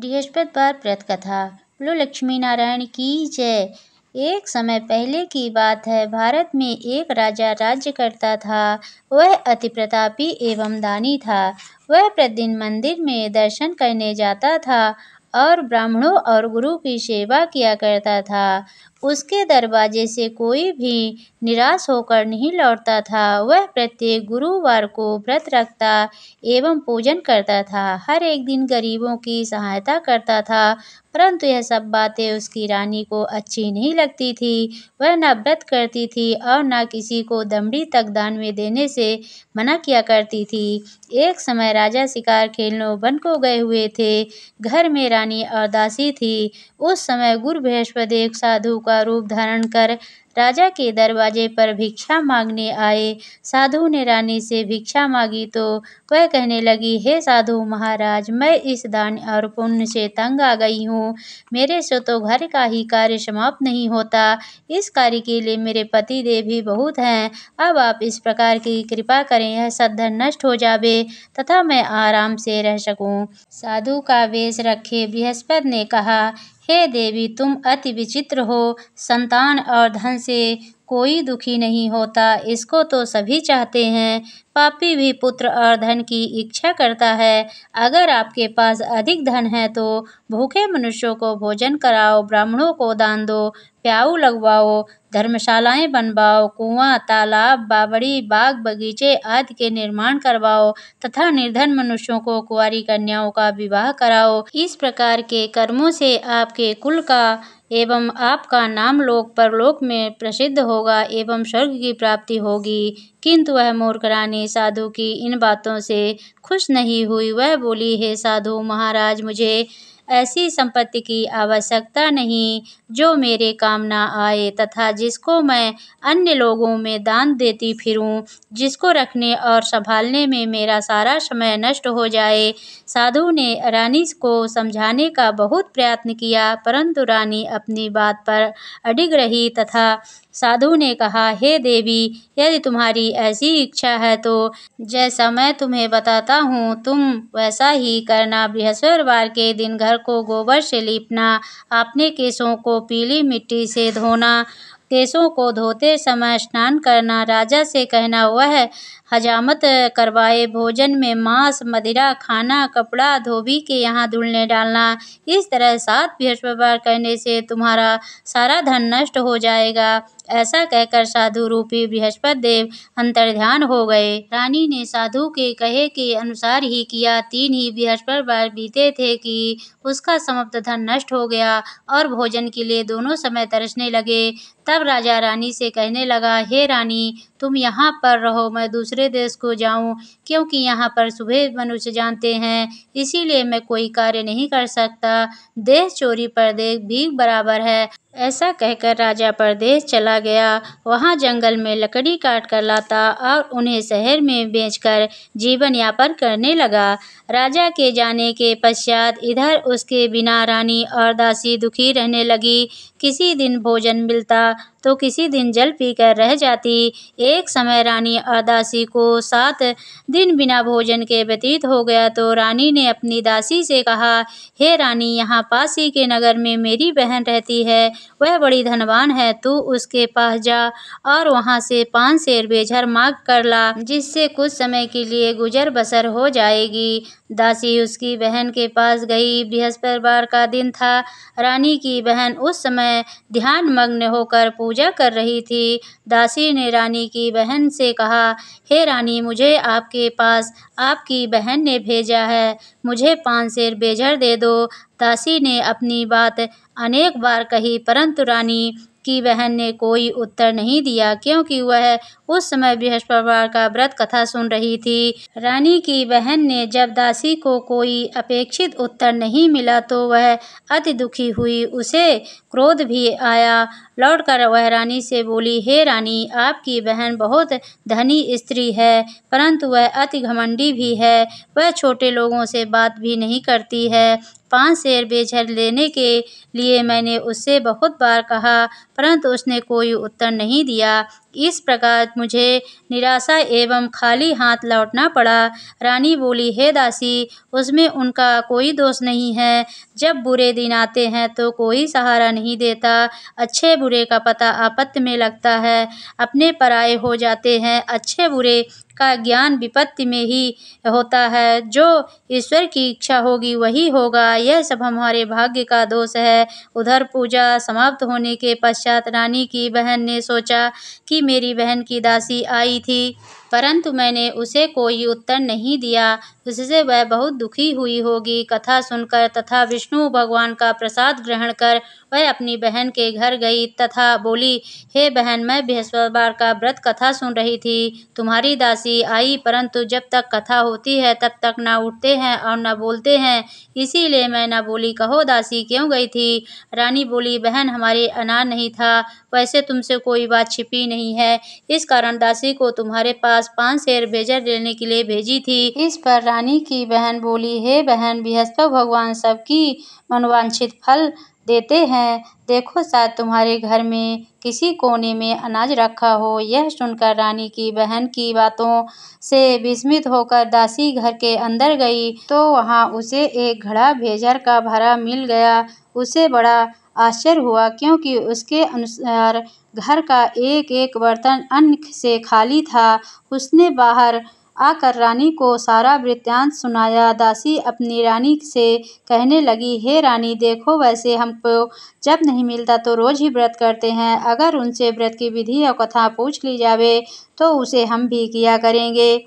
बृहस्पतिवार व्रत कथा। बोलो लक्ष्मी नारायण की जय। एक समय पहले की बात है, भारत में एक राजा राज्य करता था। वह अति प्रतापी एवं दानी था। वह प्रतिदिन मंदिर में दर्शन करने जाता था और ब्राह्मणों और गुरु की सेवा किया करता था। उसके दरवाजे से कोई भी निराश होकर नहीं लौटता था। वह प्रत्येक गुरुवार को व्रत रखता एवं पूजन करता था। हर एक दिन गरीबों की सहायता करता था, परंतु यह सब बातें उसकी रानी को अच्छी नहीं लगती थी। वह न व्रत करती थी और न किसी को दमड़ी तक दान में देने से मना किया करती थी। एक समय राजा शिकार खेलने वन को गए हुए थे। घर में रानी और दासी थी। उस समय गुरु बृहस्पति एक साधु का रूप धारण कर राजा के दरवाजे पर भिक्षा मांगने आए। साधु ने रानी से भिक्षा मांगी तो वह कहने लगी, हे साधु महाराज, मैं इस दान और पुण्य से तंग आ गई हूँ। मेरे से तो घर का ही कार्य समाप्त नहीं होता। इस कार्य के लिए मेरे पति देव भी बहुत हैं। अब आप इस प्रकार की कृपा करें, यह सद्धन नष्ट हो जावे तथा मैं आराम से रह सकूं। साधु का वेश रखे बृहस्पति ने कहा, हे देवी, तुम अति विचित्र हो। संतान और धन से कोई दुखी नहीं होता, इसको तो सभी चाहते हैं। पापी भी पुत्र और धन की इच्छा करता है। अगर आपके पास अधिक धन है तो भूखे मनुष्यों को भोजन कराओ, ब्राह्मणों को दान दो, प्याऊ लगवाओ, धर्मशालाएं बनवाओ, कुआं, तालाब, बावड़ी, बाग बगीचे आदि के निर्माण करवाओ तथा निर्धन मनुष्यों को कुंवारी कन्याओं का विवाह कराओ। इस प्रकार के कर्मों से आपके कुल का एवं आपका नाम लोक परलोक में प्रसिद्ध होगा एवं स्वर्ग की प्राप्ति होगी। किंतु वह मूर्ख रानी साधु की इन बातों से खुश नहीं हुई। वह बोली, हे साधु महाराज, मुझे ऐसी संपत्ति की आवश्यकता नहीं जो मेरे काम ना आए तथा जिसको मैं अन्य लोगों में दान देती फिरूं, जिसको रखने और संभालने में मेरा सारा समय नष्ट हो जाए। साधु ने रानी को समझाने का बहुत प्रयत्न किया, परंतु रानी अपनी बात पर अडिग रही तथा साधु ने कहा, हे देवी, यदि तुम्हारी ऐसी इच्छा है तो जैसा मैं तुम्हें बताता हूँ तुम वैसा ही करना। बृहस्पतिवार के दिन घर को गोबर से लीपना, अपने केशों को पीली मिट्टी से धोना, केशों को धोते समय स्नान करना, राजा से कहना वह हजामत करवाए, भोजन में मांस मदिरा खाना, कपड़ा धोबी के यहाँ धुलने डालना। इस तरह 7 बृहस्पतिवार करने से तुम्हारा सारा धन नष्ट हो जाएगा। ऐसा कहकर साधु रूपी बृहस्पति देव अंतर्ध्यान हो गए। रानी ने साधु के कहे के अनुसार ही किया। 3 ही बृहस्पतिवार बीते थे कि उसका समस्त धन नष्ट हो गया और भोजन के लिए दोनों समय तरसने लगे। तब राजा रानी से कहने लगा, हे रानी, तुम यहाँ पर रहो, मैं दूसरे देश को जाऊँ, क्योंकि यहाँ पर सुबह मनुष्य जानते हैं, इसीलिए मैं कोई कार्य नहीं कर सकता। देश चोरी परदेश भीख बराबर है। ऐसा कहकर राजा परदेश चला गया। वहाँ जंगल में लकड़ी काट कर लाता और उन्हें शहर में बेचकर जीवन यापन करने लगा। राजा के जाने के पश्चात इधर उसके बिना रानी और दासी दुखी रहने लगी। किसी दिन भोजन मिलता तो किसी दिन जल पीकर रह जाती। एक समय रानी और दासी को 7 दिन बिना भोजन के व्यतीत हो गया तो रानी ने अपनी दासी से कहा, हे रानी, यहाँ पास ही के नगर में मेरी बहन रहती है, वह बड़ी धनवान है, तू उसके पास जा और वहाँ से 5 सेर बेझर मांग कर ला, जिससे कुछ समय के लिए गुजर बसर हो जाएगी। दासी उसकी बहन के पास गई। बृहस्पतिवार का दिन था। रानी की बहन उस समय ध्यान मग्न होकर पूजा कर रही थी। दासी ने रानी की बहन से कहा, हे रानी, मुझे आपके पास आपकी बहन ने भेजा है, मुझे 5 सेर बेझर दे दो। दासी ने अपनी बात अनेक बार कही, परंतु रानी की बहन ने कोई उत्तर नहीं दिया, क्योंकि वह उस समय बृहस्पतिवार का व्रत कथा सुन रही थी। रानी की बहन ने जब दासी को कोई अपेक्षित उत्तर नहीं मिला तो वह अति दुखी हुई। उसे क्रोध भी आया। लौटकर वह रानी से बोली, हे रानी, आपकी बहन बहुत धनी स्त्री है, परंतु वह अति घमंडी भी है। वह छोटे लोगों से बात भी नहीं करती है। 5 सेर बेझर लेने के लिए मैंने उससे बहुत बार कहा, परंतु उसने कोई उत्तर नहीं दिया। इस प्रकार मुझे निराशा एवं खाली हाथ लौटना पड़ा। रानी बोली, हे दासी, उसमें उनका कोई दोष नहीं है। जब बुरे दिन आते हैं तो कोई सहारा नहीं देता। अच्छे बुरे का पता आपत्ति में लगता है, अपने पराये हो जाते हैं। अच्छे बुरे का ज्ञान विपत्ति में ही होता है। जो ईश्वर की इच्छा होगी वही होगा। यह सब हमारे भाग्य का दोष है। उधर पूजा समाप्त होने के पश्चात रानी की बहन ने सोचा कि मेरी बहन की दासी आई थी, परंतु मैंने उसे कोई उत्तर नहीं दिया, उससे वह बहुत दुखी हुई होगी। कथा सुनकर तथा विष्णु भगवान का प्रसाद ग्रहण कर वह अपनी बहन के घर गई तथा बोली, हे बहन, मैं बृहस्पतिवार का व्रत कथा सुन रही थी। तुम्हारी दासी आई, परंतु जब तक कथा होती है तब तक न उठते हैं और न बोलते हैं, इसीलिए मैं न बोली। कहो दासी क्यों गई थी? रानी बोली, बहन, हमारे अनार नहीं था। वैसे तुमसे कोई बात छिपी नहीं है, इस कारण दासी को तुम्हारे पास 5 सेर भेजा लेने के लिए भेजी थी। इस पर रानी की बहन बोली, हे बहन, बृहस्पति भगवान सबकी मनोवांछित फल देते हैं। देखो, शायद तुम्हारे घर में किसी कोने में अनाज रखा हो। यह सुनकर रानी की बहन की बातों से विस्मित होकर दासी घर के अंदर गई तो वहां उसे एक घड़ा भेजर का भरा मिल गया। उसे बड़ा आश्चर्य हुआ, क्योंकि उसके अनुसार घर का एक एक बर्तन अन्न से खाली था। उसने बाहर आकर रानी को सारा वृत्तांत सुनाया। दासी अपनी रानी से कहने लगी, हे रानी, देखो, वैसे हमको जब नहीं मिलता तो रोज ही व्रत करते हैं। अगर उनसे व्रत की विधि और कथा पूछ ली जावे तो उसे हम भी किया करेंगे।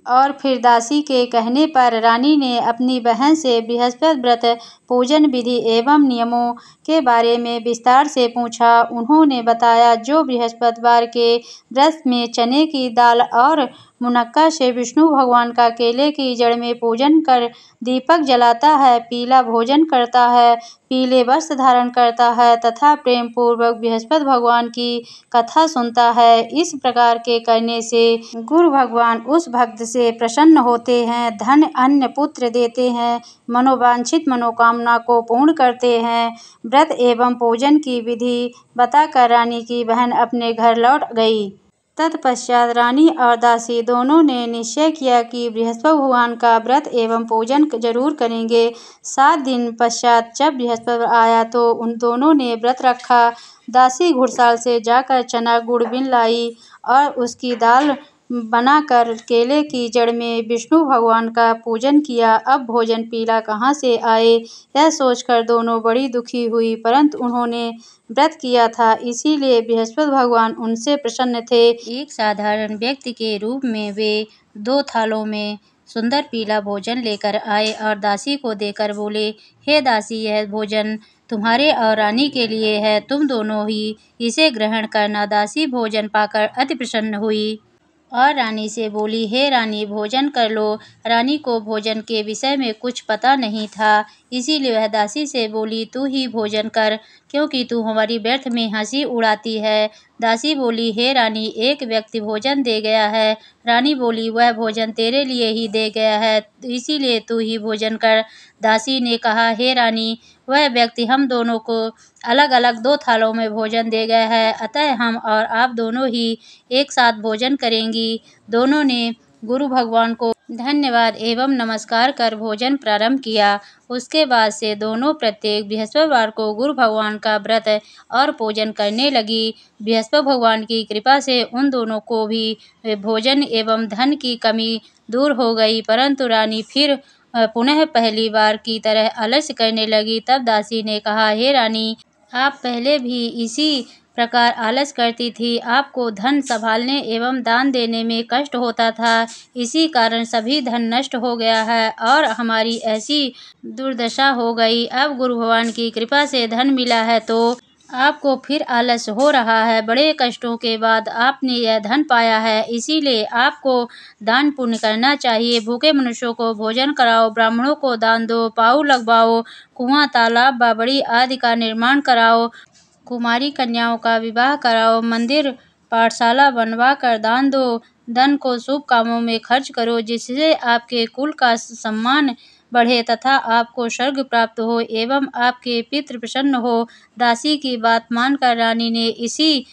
और फिर दासी के कहने पर रानी ने अपनी बहन से बृहस्पति व्रत पूजन विधि एवं नियमों के बारे में विस्तार से पूछा। उन्होंने बताया, जो बृहस्पतिवार के व्रत में चने की दाल और मुनक्का से विष्णु भगवान का केले की जड़ में पूजन कर दीपक जलाता है, पीला भोजन करता है, पीले वस्त्र धारण करता है तथा प्रेम पूर्वक बृहस्पति भगवान की कथा सुनता है, इस प्रकार के करने से गुरु भगवान उस भक्त से प्रसन्न होते हैं, धन अन्न पुत्र देते हैं, मनोवांछित मनोकामना को पूर्ण करते हैं। व्रत एवं पूजन की विधि बताकर रानी की बहन अपने घर लौट गई। तत्पश्चात रानी और दासी दोनों ने निश्चय किया कि बृहस्पति भगवान का व्रत एवं पूजन जरूर करेंगे। 7 दिन पश्चात जब बृहस्पति आया तो उन दोनों ने व्रत रखा। दासी घुड़साल से जाकर चना गुड़ बीन लाई और उसकी दाल बनाकर केले की जड़ में विष्णु भगवान का पूजन किया। अब भोजन पीला कहाँ से आए, यह सोचकर दोनों बड़ी दुखी हुई, परंतु उन्होंने व्रत किया था, इसीलिए बृहस्पति भगवान उनसे प्रसन्न थे। एक साधारण व्यक्ति के रूप में वे 2 थालों में सुंदर पीला भोजन लेकर आए और दासी को देकर बोले, हे दासी, यह भोजन तुम्हारे और रानी के लिए है, तुम दोनों ही इसे ग्रहण करना। दासी भोजन पाकर अति प्रसन्न हुई और रानी से बोली, हे रानी, भोजन कर लो। रानी को भोजन के विषय में कुछ पता नहीं था, इसीलिए वह दासी से बोली, तू ही भोजन कर, क्योंकि तू हमारी व्यर्थ में हंसी उड़ाती है। दासी बोली, हे रानी, एक व्यक्ति भोजन दे गया है। रानी बोली, वह भोजन तेरे लिए ही दे गया है, इसीलिए तू ही भोजन कर। दासी ने कहा, हे रानी, वह व्यक्ति हम दोनों को अलग अलग 2 थालों में भोजन दे गया है, अतः हम और आप दोनों ही एक साथ भोजन करेंगी। दोनों ने गुरु भगवान को धन्यवाद एवं नमस्कार कर भोजन प्रारंभ किया। उसके बाद से दोनों प्रत्येक बृहस्पतिवार को गुरु भगवान का व्रत और पूजन करने लगी। बृहस्पति भगवान की कृपा से उन दोनों को भी भोजन एवं धन की कमी दूर हो गई, परंतु रानी फिर पुनः पहली बार की तरह आलस्य करने लगी। तब दासी ने कहा, हे रानी, आप पहले भी इसी प्रकार आलस करती थी। आपको धन संभालने एवं दान देने में कष्ट होता था, इसी कारण सभी धन नष्ट हो गया है और हमारी ऐसी दुर्दशा हो गई। अब गुरु भगवान की कृपा से धन मिला है तो आपको फिर आलस हो रहा है। बड़े कष्टों के बाद आपने यह धन पाया है, इसीलिए आपको दान पुण्य करना चाहिए। भूखे मनुष्यों को भोजन कराओ, ब्राह्मणों को दान दो, पाऊ लगवाओ, कुआं, तालाब, बावड़ी आदि का निर्माण कराओ, कुमारी कन्याओं का विवाह कराओ, मंदिर पाठशाला बनवा कर दान दो, धन को शुभ कामों में खर्च करो, जिससे आपके कुल का सम्मान बढ़े तथा आपको स्वर्ग प्राप्त हो एवं आपके पितृ प्रसन्न हो। दासी की बात मानकर रानी ने इसी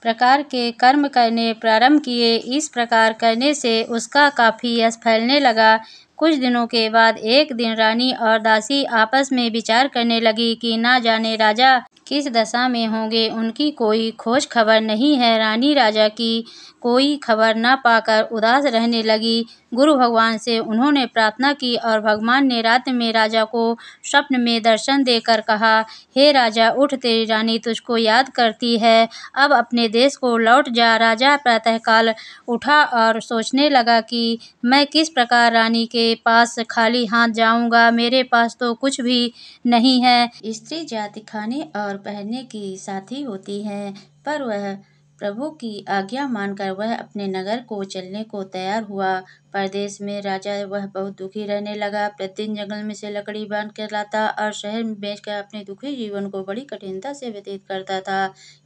प्रकार के कर्म करने प्रारंभ किए। इस प्रकार करने से उसका काफी यश फैलने लगा। कुछ दिनों के बाद एक दिन रानी और दासी आपस में विचार करने लगी कि ना जाने राजा किस दशा में होंगे, उनकी कोई खोज खबर नहीं है। रानी राजा की कोई खबर न पाकर उदास रहने लगी। गुरु भगवान से उन्होंने प्रार्थना की और भगवान ने रात में राजा को स्वप्न में दर्शन देकर कहा, हे राजा उठ, तेरी रानी तुझको याद करती है, अब अपने देश को लौट जा। राजा प्रातःकाल उठा और सोचने लगा कि मैं किस प्रकार रानी के पास खाली हाथ जाऊंगा, मेरे पास तो कुछ भी नहीं है। स्त्री जाति खाने और पहनने की साथी होती है, पर वह प्रभु की आज्ञा मानकर वह अपने नगर को चलने को तैयार हुआ। परदेश में राजा वह बहुत दुखी रहने लगा। प्रतिदिन जंगल में से लकड़ी बांध कर लाता और शहर में बेचकर अपने दुखी जीवन को बड़ी कठिनता से व्यतीत करता था।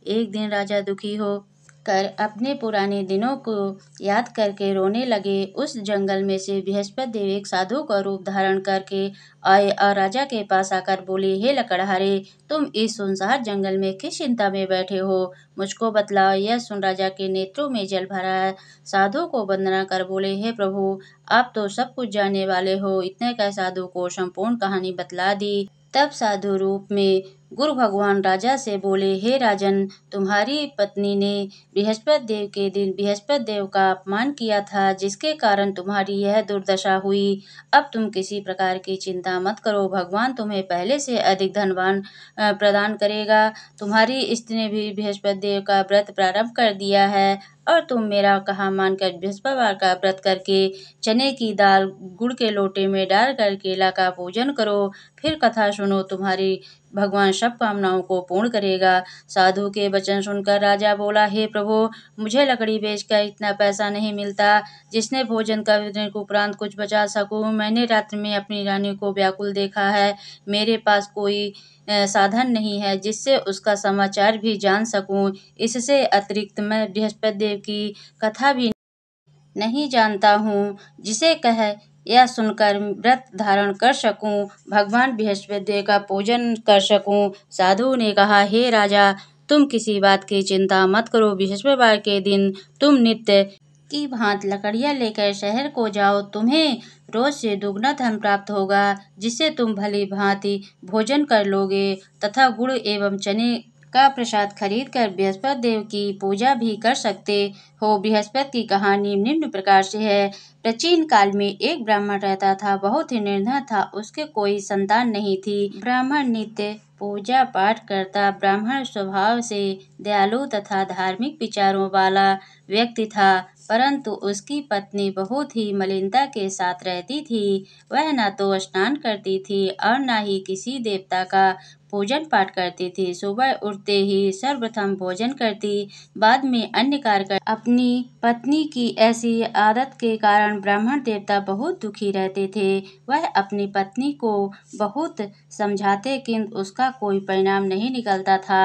एक दिन राजा दुखी हो कर अपने पुराने दिनों को याद करके रोने लगे। उस जंगल में से बृहस्पति देव एक साधु का रूप धारण करके आए और राजा के पास आकर बोले, हे लकड़हारे, तुम इस सुनसान जंगल में किस चिंता में बैठे हो, मुझको बतलाओ। यह सुन राजा के नेत्रों में जल भरा। साधु को वंदना कर बोले, हे प्रभु, आप तो सब कुछ जानने वाले हो। इतने का साधु को संपूर्ण कहानी बतला दी। तब साधु रूप में गुरु भगवान राजा से बोले, हे राजन, तुम्हारी पत्नी ने बृहस्पति देव के दिन बृहस्पति देव का अपमान किया था, जिसके कारण तुम्हारी यह दुर्दशा हुई। अब तुम किसी प्रकार की चिंता मत करो, भगवान तुम्हें पहले से अधिक धनवान प्रदान करेगा। तुम्हारी स्त्री ने भी बृहस्पति देव का व्रत प्रारंभ कर दिया है और तुम मेरा कहा मानकर बृहस्पतिवार का व्रत करके चने की दाल गुड़ के लोटे में डालकर केला का पूजन करो। फिर कथा सुनो, तुम्हारी भगवान सब कामनाओं को पूर्ण करेगा। साधु के वचन सुनकर राजा बोला, हे प्रभु, मुझे लकड़ी बेचकर इतना पैसा नहीं मिलता जिसने भोजन करने के उपरांत कुछ बचा सकूं। मैंने रात्रि में अपनी रानी को व्याकुल देखा है। मेरे पास कोई साधन नहीं है जिससे उसका समाचार भी जान सकूं। इससे अतिरिक्त मैं बृहस्पति देव की कथा भी नहीं जानता हूँ, जिसे कह या सुनकर व्रत धारण कर सकूं, भगवान बृहस्पति देव का पूजन कर सकूं। साधु ने कहा, हे राजा, तुम किसी बात की चिंता मत करो। बृहस्पतिवार के दिन तुम नित्य की भांति लकड़ियाँ लेकर शहर को जाओ। तुम्हें रोज से दुगना धन प्राप्त होगा, जिससे तुम भली भांति भोजन कर लोगे तथा गुड़ एवं चने का प्रसाद खरीद कर बृहस्पति देव की पूजा भी कर सकते हो। बृहस्पति की कहानी निम्न प्रकार से है। प्राचीन काल में एक ब्राह्मण रहता था, बहुत ही निर्धन था, उसके कोई संतान नहीं थी। ब्राह्मण नित्य पूजा पाठ करता, ब्राह्मण स्वभाव से दयालु तथा धार्मिक विचारों वाला व्यक्ति था, परंतु उसकी पत्नी बहुत ही मलिनता के साथ रहती थी। वह न तो स्नान करती थी और न ही किसी देवता का पूजन पाठ करती थी। सुबह उठते ही सर्वप्रथम भोजन करती, बाद में अन्य कार्य करती। अपनी पत्नी की ऐसी आदत के कारण ब्राह्मण देवता बहुत दुखी रहते थे। वह अपनी पत्नी को बहुत समझाते, किंतु उसका कोई परिणाम नहीं निकलता था।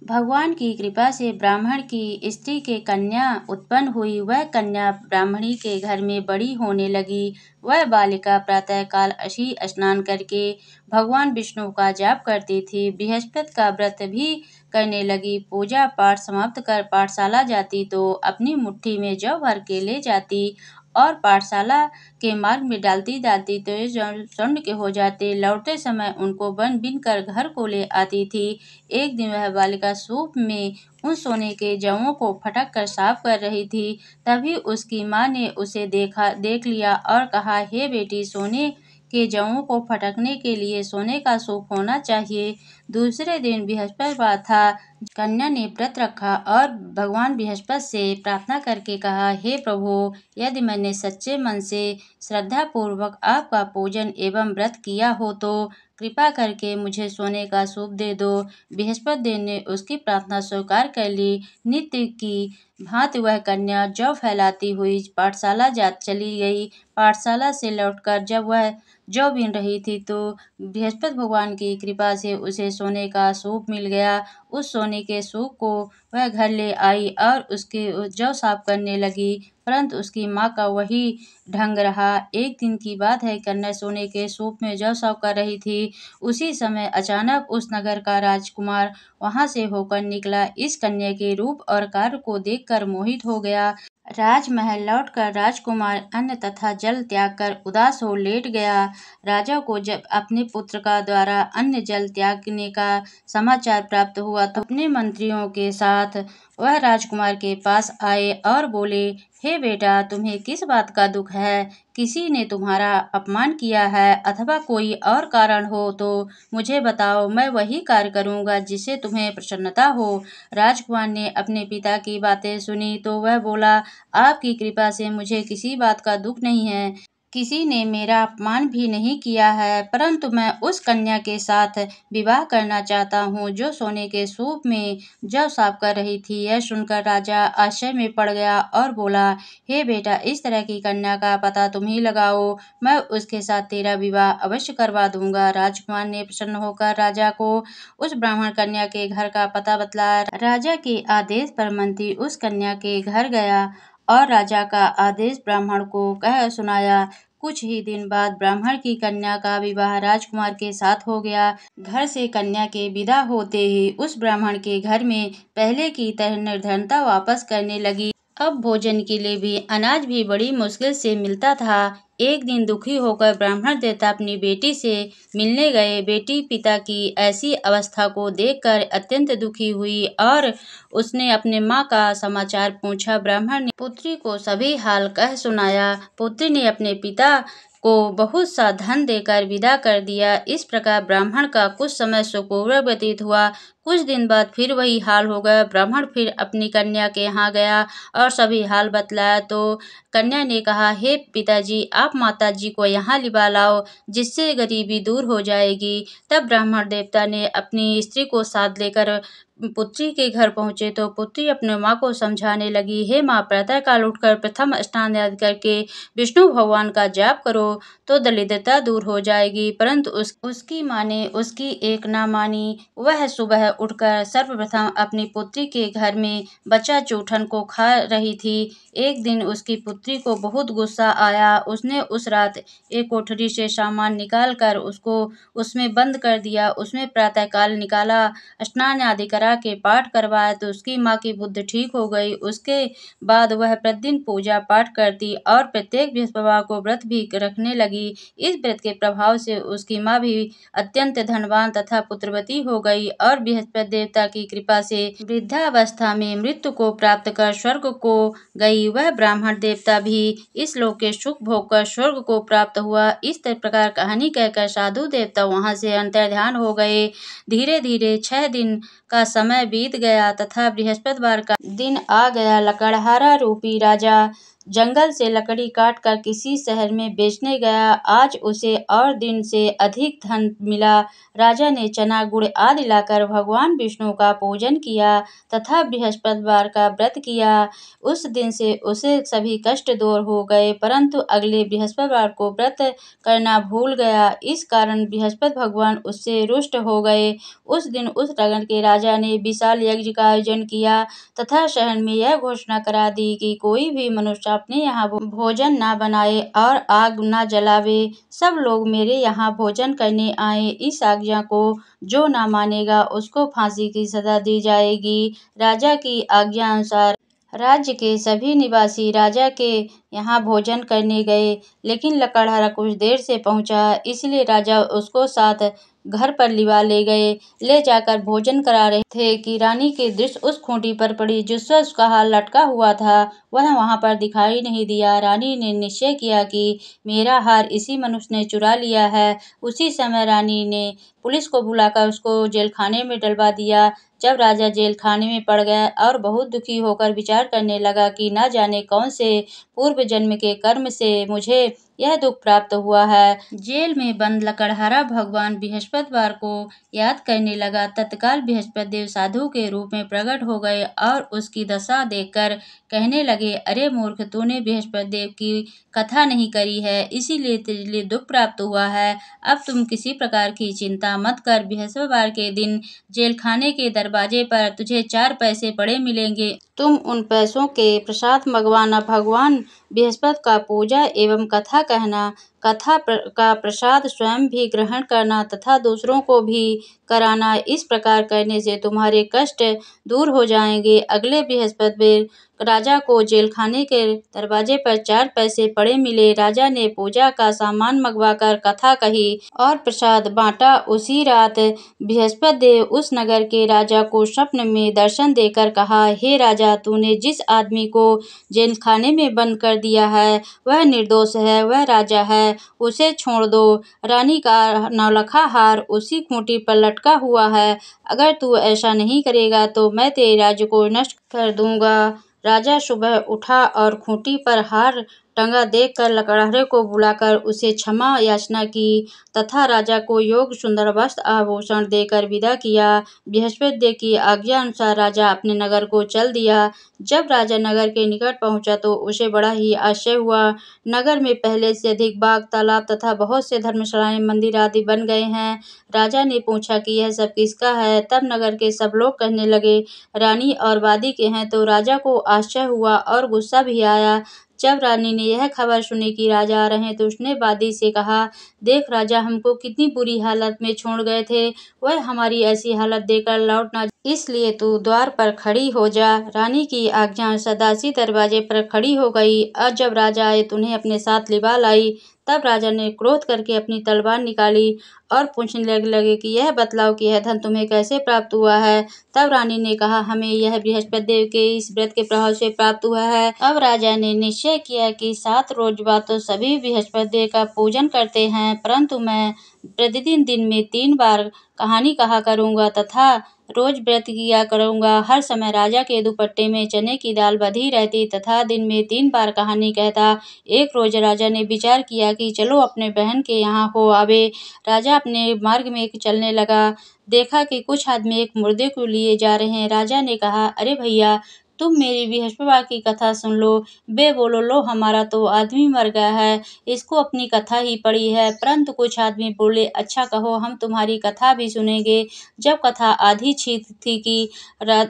भगवान की कृपा से ब्राह्मण की स्त्री के कन्या उत्पन्न हुई। वह कन्या ब्राह्मणी के घर में बड़ी होने लगी। वह बालिका प्रातःकाल असी स्नान करके भगवान विष्णु का जाप करती थी, बृहस्पति का व्रत भी करने लगी। पूजा पाठ समाप्त कर पाठशाला जाती तो अपनी मुट्ठी में जौ भर के ले जाती और पाठशाला के मार्ग में डालती डालती तो ये स्वर्ण के हो जाते। लौटते समय उनको बन बिन कर घर को ले आती थी। एक दिन वह बालिका सूप में उन सोने के जवों को फटक कर साफ कर रही थी, तभी उसकी माँ ने उसे देख लिया और कहा, हे बेटी, सोने के जवों को फटकने के लिए सोने का सूप होना चाहिए। दूसरे दिन बृहस्पतिवार था। कन्या ने व्रत रखा और भगवान बृहस्पति से प्रार्थना करके कहा, हे प्रभु, यदि मैंने सच्चे मन से श्रद्धा पूर्वक आपका पूजन एवं व्रत किया हो तो कृपा करके मुझे सोने का सूप दे दो। बृहस्पति देव ने उसकी प्रार्थना स्वीकार कर ली। नित्य की भांति वह कन्या जौ फैलाती हुई पाठशाला चली गई। पाठशाला से लौटकर जब वह जौ बीन रही थी तो बृहस्पति भगवान की कृपा से उसे सोने का सूप मिल गया। उस सोने के सूप को वह घर ले आई और उसके जौ साफ करने लगी, परंतु उसकी माँ का वही ढंग रहा। एक दिन की बात है, कन्या सोने के सूप में जौ साफ कर रही थी। उसी समय अचानक उस नगर का राजकुमार वहां से होकर निकला। इस कन्या के रूप और कार्य को देखकर मोहित हो गया। राजमहल लौटकर राजकुमार अन्न तथा जल त्याग कर उदास हो लेट गया। राजा को जब अपने पुत्र का द्वारा अन्न जल त्यागने का समाचार प्राप्त हुआ तो अपने मंत्रियों के साथ वह राजकुमार के पास आए और बोले, हे बेटा, तुम्हें किस बात का दुख है? किसी ने तुम्हारा अपमान किया है अथवा कोई और कारण हो तो मुझे बताओ, मैं वही कार्य करूँगा जिससे तुम्हें प्रसन्नता हो। राजकुमार ने अपने पिता की बातें सुनी तो वह बोला, आपकी कृपा से मुझे किसी बात का दुख नहीं है। किसी ने मेरा अपमान भी नहीं किया है, परंतु मैं उस कन्या के साथ विवाह करना चाहता हूँ जो सोने के सूप में जौ साफ कर रही थी। यह सुनकर राजा आश्चर्य में पड़ गया और बोला, हे बेटा, इस तरह की कन्या का पता तुम ही लगाओ, मैं उसके साथ तेरा विवाह अवश्य करवा दूंगा। राजकुमार ने प्रसन्न होकर राजा को उस ब्राह्मण कन्या के घर का पता बतलाया। राजा के आदेश पर मंत्री उस कन्या के घर गया और राजा का आदेश ब्राह्मण को कह सुनाया। कुछ ही दिन बाद ब्राह्मण की कन्या का विवाह राजकुमार के साथ हो गया। घर से कन्या के विदा होते ही उस ब्राह्मण के घर में पहले की तरह निर्धनता वापस करने लगी। अब भोजन के लिए भी अनाज भी बड़ी मुश्किल से मिलता था। एक दिन दुखी होकर ब्राह्मण देवता अपनी बेटी से मिलने गए। बेटी पिता की ऐसी अवस्था को देखकर अत्यंत दुखी हुई और उसने अपने माँ का समाचार पूछा। ब्राह्मण ने पुत्री को सभी हाल कह सुनाया। पुत्री ने अपने पिता को बहुत सा धन देकर विदा कर दिया। इस प्रकार ब्राह्मण का कुछ समय सुखपूर्वक व्यतीत हुआ। कुछ दिन बाद फिर वही हाल हो गया। ब्राह्मण फिर अपनी कन्या के यहाँ गया और सभी हाल बतलाया तो कन्या ने कहा, हे पिताजी, आप माताजी को यहाँ लिवा लाओ, जिससे गरीबी दूर हो जाएगी। तब ब्राह्मण देवता ने अपनी स्त्री को साथ लेकर पुत्री के घर पहुंचे तो पुत्री अपने माँ को समझाने लगी, हे माँ, प्रातःकाल उठकर प्रथम स्नान आदि करके विष्णु भगवान का जाप करो तो दरिद्रता दूर हो जाएगी। परंतु उसकी माँ ने उसकी एक ना मानी। वह सुबह उठकर सर्वप्रथम अपनी पुत्री के घर में बचा चूठन को खा रही थी। एक दिन उसकी पुत्री को बहुत गुस्सा आया। उसने उस रात एक कोठरी से सामान निकाल कर उसको उसमें बंद कर दिया। उसमें प्रातःकाल निकाला, स्नान आदि करा के पाठ करवाया तो उसकी माँ की बुद्धि ठीक हो गई। उसके बाद वह प्रतिदिन पूजा पाठ करती और प्रत्येक बृहस्पतिवार को व्रत भी रखने लगी। इस व्रत के प्रभाव से उसकी माँ भी अत्यंत धनवान तथा पुत्रवती हो गई और बृहस्पति देवता की कृपा से वृद्धावस्था में मृत्यु को प्राप्त कर स्वर्ग को गई। वह ब्राह्मण देवता भी इस लोक के सुख भोग कर स्वर्ग को प्राप्त हुआ। इस प्रकार कहानी कहकर साधु देवता वहां से अंतर्ध्यान हो गए। धीरे धीरे 6 दिन का समय बीत गया तथा बृहस्पतिवार का दिन आ गया। लकड़हारा रूपी राजा जंगल से लकड़ी काट कर किसी शहर में बेचने गया। आज उसे और दिन से अधिक धन मिला। राजा ने चना गुड़ आदि लाकर भगवान विष्णु का पूजन किया तथा बृहस्पतिवार का व्रत किया। उस दिन से उसे सभी कष्ट दूर हो गए, परंतु अगले बृहस्पतिवार को व्रत करना भूल गया। इस कारण बृहस्पति भगवान उससे रुष्ट हो गए। उस दिन उस नगर के राजा ने विशाल यज्ञ का आयोजन किया तथा शहर में यह घोषणा करा दी कि कोई भी मनुष्य अपने यहाँ भोजन न बनाए और आग न जलावे। सब लोग मेरे यहाँ भोजन करने आए। इस आज्ञा को जो न मानेगा उसको फांसी की सजा दी जाएगी। राजा की आज्ञा अनुसार राज्य के सभी निवासी राजा के यहाँ भोजन करने गए, लेकिन लकड़हारा कुछ देर से पहुंचा, इसलिए राजा उसको साथ घर पर लिवा ले गए। ले जाकर भोजन करा रहे थे कि रानी की दृष्टि उस खूंटी पर पड़ी जिससे उसका हार लटका हुआ था। वह वहां पर दिखाई नहीं दिया। रानी ने निश्चय किया कि मेरा हार इसी मनुष्य ने चुरा लिया है। उसी समय रानी ने पुलिस को बुलाकर उसको जेल खाने में डलवा दिया। जब राजा जेल खाने में पड़ गया और बहुत दुखी होकर विचार करने लगा कि न जाने कौन से पूर्व जन्म के कर्म से मुझे यह दुख प्राप्त हुआ है। जेल में बंद लकड़हारा भगवान बृहस्पतिवार को याद करने लगा। तत्काल बृहस्पति देव साधु के रूप में प्रकट हो गए और उसकी दशा देखकर कहने लगे, अरे मूर्ख, तूने बृहस्पति देव की कथा नहीं करी है, इसीलिए तेरे लिए दुख प्राप्त हुआ है। अब तुम किसी प्रकार की चिंता मत कर। बृहस्पतिवार के दिन जेल खाने के दरवाजे पर तुझे 4 पैसे पड़े मिलेंगे। तुम उन पैसों के प्रसाद मंगवाना, भगवान बृहस्पति का पूजा एवं कथा कहना, का प्रसाद स्वयं भी ग्रहण करना तथा दूसरों को भी कराना। इस प्रकार करने से तुम्हारे कष्ट दूर हो जाएंगे। अगले बृहस्पतिवार राजा को जेलखाने के दरवाजे पर 4 पैसे पड़े मिले। राजा ने पूजा का सामान मंगवाकर कथा कही और प्रसाद बांटा। उसी रात बृहस्पति देव उस नगर के राजा को स्वप्न में दर्शन देकर कहा, हे राजा, तूने जिस आदमी को जेलखाने में बंद कर दिया है वह निर्दोष है, वह राजा है, उसे छोड़ दो। रानी का नौलखा हार उसी खूंटी पर लटका हुआ है। अगर तू ऐसा नहीं करेगा तो मैं तेरे राज्य को नष्ट कर दूंगा। राजा सुबह उठा और खूंटी पर हार टंगा देखकर लकड़हारे को बुलाकर उसे क्षमा याचना की तथा राजा को योग सुंदर वस्त्र आभूषण देकर विदा किया। बृहस्पति देव की आज्ञा अनुसार राजा अपने नगर को चल दिया। जब राजा नगर के निकट पहुंचा तो उसे बड़ा ही आश्चर्य हुआ। नगर में पहले से अधिक बाग, तालाब तथा बहुत से धर्मशालाएं, मंदिर आदि बन गए हैं। राजा ने पूछा कि यह सब किसका है? तब नगर के सब लोग कहने लगे, रानी और वादी के हैं। तो राजा को आश्चर्य हुआ और गुस्सा भी आया। जब रानी ने यह खबर सुनी कि राजा आ रहे हैं तो उसने वादी से कहा, देख राजा, हमको कितनी बुरी हालत में छोड़ गए थे, वह हमारी ऐसी हालत देखकर लौट ना, इसलिए तू द्वार पर खड़ी हो जा। रानी की आज्ञा अनुसार दासी दरवाजे पर खड़ी हो गई और जब राजा आए तो उन्हें अपने साथ लिवा लाई। तब राजा ने क्रोध करके अपनी तलवार निकाली और पूछने लगे कि यह बतलाओ कि यह धन तुम्हें कैसे प्राप्त हुआ है। तब रानी ने कहा, हमें यह बृहस्पति देव के इस व्रत के प्रभाव से प्राप्त हुआ है। अब राजा ने निश्चय किया कि 7 रोज बाद तो सभी बृहस्पति देव का पूजन करते हैं, परंतु मैं प्रतिदिन दिन में 3 बार कहानी कहा करूंगा तथा रोज व्रत किया करूंगा। हर समय राजा के दुपट्टे में चने की दाल बंधी रहती तथा दिन में 3 बार कहानी कहता। एक रोज राजा ने विचार किया कि चलो अपने बहन के यहाँ हो आवे। राजा अपने मार्ग में चलने लगा। देखा कि कुछ आदमी एक मुर्दे को लिए जा रहे हैं। राजा ने कहा, अरे भैया, तुम मेरी बृहस्पतिवार की कथा सुन लो। बे बोलो, लो हमारा तो आदमी मर गया है, इसको अपनी कथा ही पड़ी है। परंतु कुछ आदमी बोले, अच्छा कहो, हम तुम्हारी कथा भी सुनेंगे। जब कथा आधी छीत थी कि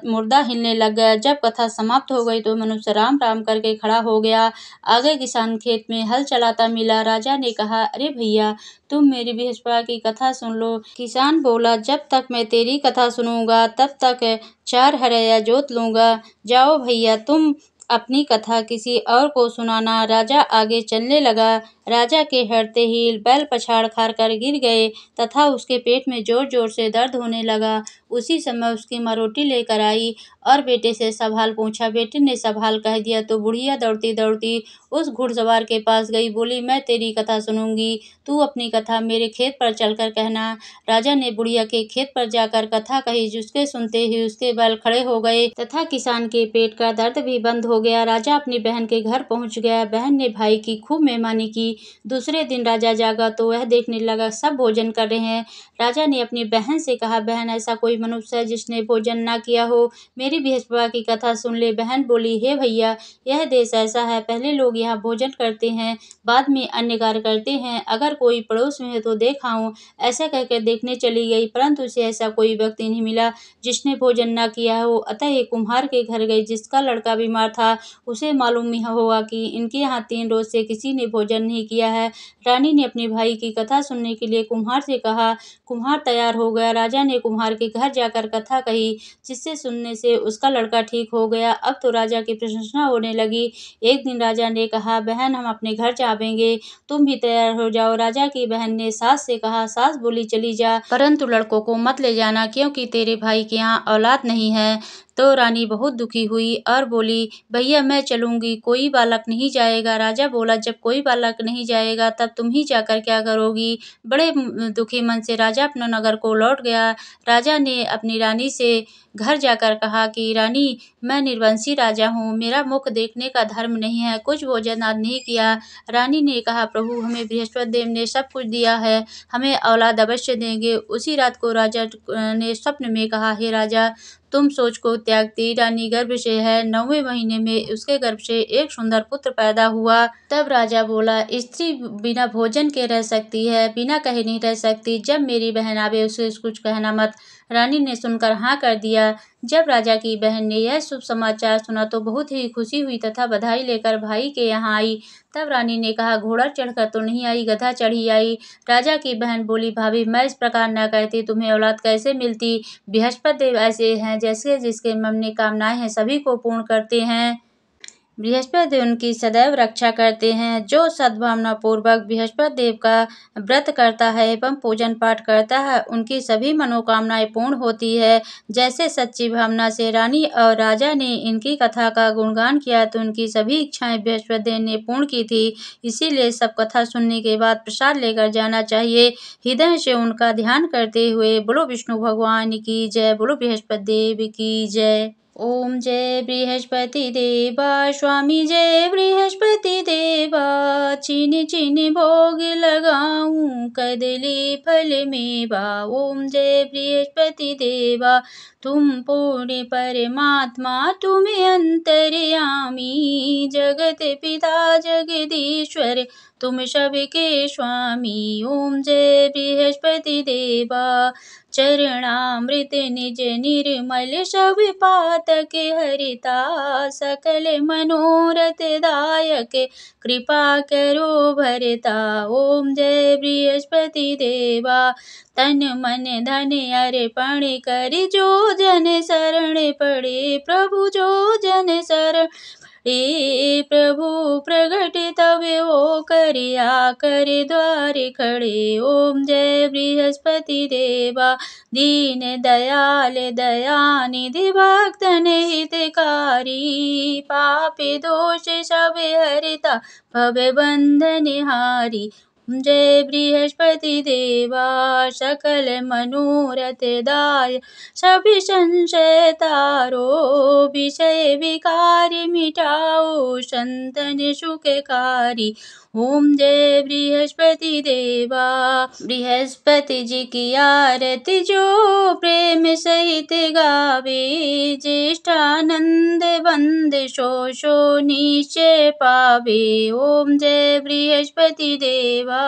मुर्दा हिलने लग गया। जब कथा समाप्त हो गई तो मनुष्य राम राम करके खड़ा हो गया। आगे किसान खेत में हल चलाता मिला। राजा ने कहा, अरे भैया, तुम मेरी बृहस्पतिवार की कथा सुन लो। किसान बोला, जब तक मैं तेरी कथा सुनूंगा तब तक 4 हरया जोत लूंगा। जाओ भैया, तुम अपनी कथा किसी और को सुनाना। राजा आगे चलने लगा। राजा के हटते ही बैल पछाड़ खार कर गिर गए तथा उसके पेट में जोर जोर से दर्द होने लगा। उसी समय उसकी माँ रोटी लेकर आई और बेटे से सब हाल पूछा। बेटे ने सब हाल कह दिया तो बुढ़िया दौड़ती दौड़ती उस घुड़सवार के पास गई। बोली, मैं तेरी कथा सुनूंगी, तू अपनी कथा मेरे खेत पर चलकर कहना। राजा ने बुढ़िया के खेत पर जाकर कथा कही। जिसके सुनते ही उसके बैल खड़े हो गए तथा किसान के पेट का दर्द भी बंद हो गया। राजा अपनी बहन के घर पहुंच गया। बहन ने भाई की खूब मेहमानी की। दूसरे दिन राजा जागा तो वह देखने लगा सब भोजन कर रहे हैं। राजा ने अपनी बहन से कहा, बहन, ऐसा कोई मनुष्य है जिसने भोजन ना किया हो? मेरी बृहस्पतिवार की कथा सुन ले। बहन बोली, हे भैया, यह देश ऐसा है, पहले लोग यहाँ भोजन करते हैं, बाद में अन्य कार्य करते हैं। अगर कोई पड़ोस में है तो देखा हूँ। ऐसे कहकर देखने चली गई, परंतु उसे ऐसा कोई व्यक्ति नहीं मिला जिसने भोजन ना किया हो। अतः एक कुम्हार के घर गई जिसका लड़का बीमार था। उसे मालूम हुआ कि इनके यहाँ 3 रोज से किसी ने भोजन नहीं किया है। रानी ने अपने भाई की कथा सुनने के लिए कुम्हार से कहा। कुम्हार तैयार हो गया। राजा ने कुम्हार के घर जाकर कथा कही, जिससे सुनने से उसका लड़का ठीक हो गया। अब तो राजा की प्रशंसा होने लगी। एक दिन राजा ने कहा, बहन, हम अपने घर जाएंगे, तुम भी तैयार हो जाओ। राजा की बहन ने सास से कहा। सास बोली, चली जा, परंतु लड़कों को मत ले जाना, क्योंकि तेरे भाई के यहाँ औलाद नहीं है। तो रानी बहुत दुखी हुई और बोली, भैया, मैं चलूंगी, कोई बालक नहीं जाएगा। राजा बोला, जब कोई बालक नहीं जाएगा तब तुम ही जाकर क्या करोगी? बड़े दुखी मन से राजा अपने नगर को लौट गया। राजा ने अपनी रानी से घर जाकर कहा कि रानी, मैं निर्वंशी राजा हूँ, मेरा मुख देखने का धर्म नहीं है, कुछ भोजन आज नहीं किया। रानी ने कहा, प्रभु, हमें बृहस्पति देव ने सब कुछ दिया है, हमें औलाद अवश्य देंगे। उसी रात को राजा ने स्वप्न में कहा, हे राजा, तुम सोच को त्यागती। रानी गर्भ से है, 9वें महीने में उसके गर्भ से एक सुंदर पुत्र पैदा हुआ। तब राजा बोला, स्त्री बिना भोजन के रह सकती है, बिना कहे नहीं रह सकती। जब मेरी बहन आवे उसे कुछ कहना मत। रानी ने सुनकर हाँ कर दिया। जब राजा की बहन ने यह शुभ समाचार सुना तो बहुत ही खुशी हुई तथा बधाई लेकर भाई के यहाँ आई। तब रानी ने कहा, घोड़ा चढ़कर तो नहीं आई, गधा चढ़ी आई। राजा की बहन बोली, भाभी मैं इस प्रकार न कहती, तुम्हें औलाद कैसे मिलती। बृहस्पति देव ऐसे हैं जैसे जिसके मन में कामनाएं हैं सभी को पूर्ण करते हैं। बृहस्पति देव उनकी सदैव रक्षा करते हैं। जो सद्भावना पूर्वक बृहस्पति देव का व्रत करता है एवं पूजन पाठ करता है उनकी सभी मनोकामनाएं पूर्ण होती है। जैसे सच्ची भावना से रानी और राजा ने इनकी कथा का गुणगान किया तो उनकी सभी इच्छाएं बृहस्पति देव ने पूर्ण की थी। इसीलिए सब कथा सुनने के बाद प्रसाद लेकर जाना चाहिए। हृदय से उनका ध्यान करते हुए बोलो विष्णु भगवान की जय, बोलो बृहस्पति देव की जय। ओम जय बृहस्पति देवा स्वामी, जय बृहस्पति देवा। चिन चिन भोग लगाऊं कदली फल मेवा। ओम जय बृहस्पति देवा, तुम पूर्ण परमात्मा, तुम्हें अंतर्यामी। जगत पिता जगदीश्वर, तुम सबके स्वामी। ओम जय बृहस्पति देवा, चरणामृत निज निर्मल, सब पातक हरिता। सकल मनोरथ दायक, कृपा करो भरता। ओम जय बृहस्पति देवा, तन मन धन अर्पण कर, जो जन शरण पड़े प्रभु, जो जन शरण हे प्रभु प्रगट तब वो करिया कर द्वार खड़े। ओम जय बृहस्पति देवा, दीन दयाल दयानिधि, भक्तन हितकारी। पाप दोष सब हरता, भव बंधन हारी। जय बृहस्पति देवा, सकल मनोरथ दाय, सभी संशय तारो। विषय विकार मिटाओ, संतन सुखकारी। ओम जय बृहस्पति देवा, बृहस्पति जी की आरती जो प्रेम सहित गावे। ज्येष्ठानंद बंद सो सो निश्चय पावे। ओम जय बृहस्पति देवा।